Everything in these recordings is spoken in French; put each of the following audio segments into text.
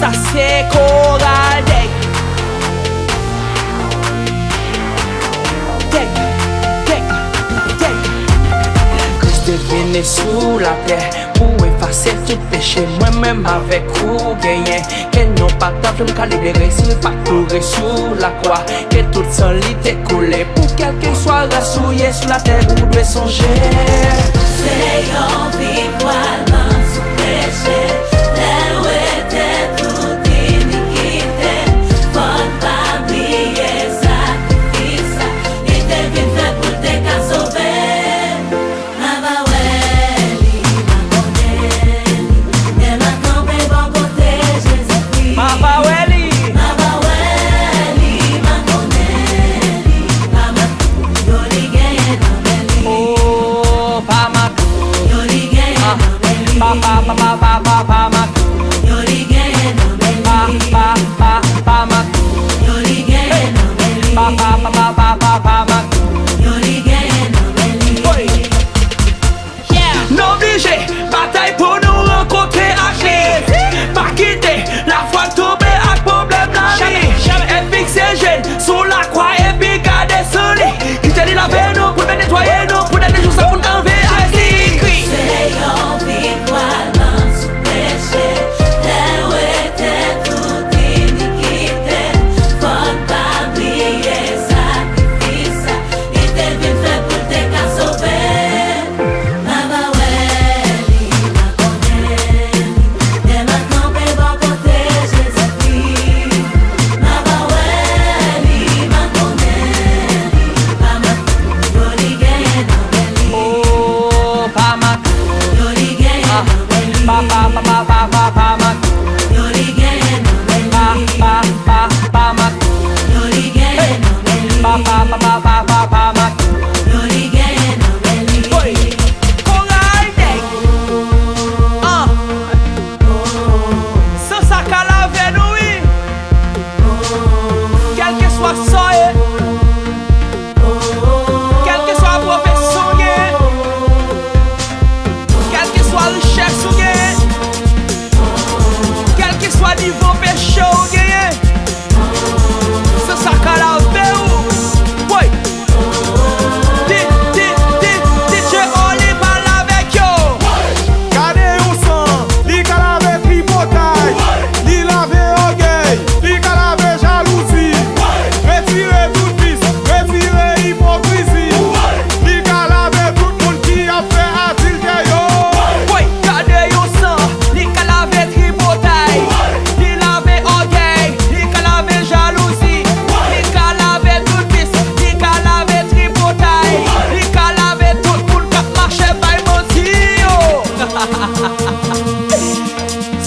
ça c'est Coral Deck. Christ venu sous la terre pour effacer tout péché. Moi-même avec vous gagné. Qu'elle n'ont pas table, je me calme libéré. S'il pas courir sous la croix, que toute sang lit découlé. Pour quelqu'un soit rassouillé sous la terre, vous devez songer. C'est une victoire dans ce péché. Là où était toute iniquité. Faut pas oublier sacrifice. Il était venu fait pour te qu'à sauver. N'obligé, bataille pour nous rencontrer à clé. Pas quitter la foi tomber à problème la vie. Et fixer jeune sous la croix et puis garder son lit. Qui te dit la veille nous pour nettoyer nous, pour donner juste ça pour nous enlever à l'esprit. C'est une victoire dans ce péché. Là où était toute iniquité. Faut pas oublier sacrifice. Il était venu fait pour te qu'à sauver.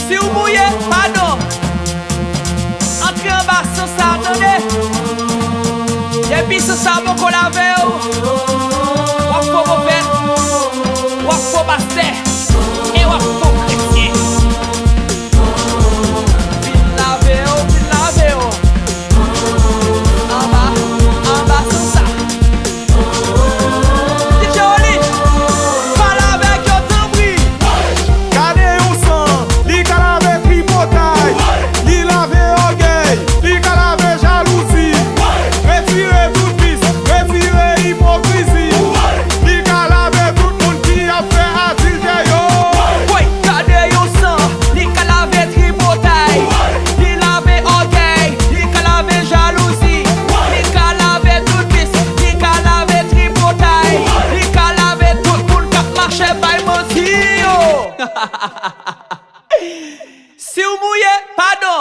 Si vous mouillez, pardon. Entrez en bas sans ça, attendez. Et puis sans ça, mon qu'on lave. Wap faut mauvais. Wap faut basté. Et wap faut chrétien. Vite lave. En bas sans ça. DJ Oli, parle avec yo tambri. Gardez un sang, li ka lave tripotaille, li lave orgueil, li ka lave jalousie, retirez tout vice, retirez hypocrisie, li ka lave tout monde qui a fait adultère yo. Oui, gardez un sang, li ka lave tripotaille, li lave orgueil, li ka lave jalousie, li ka lave tout vice, li ka lave tripotaille, li ka lave tout monde qui marche by moti yo. Si vous mouillez, pardon.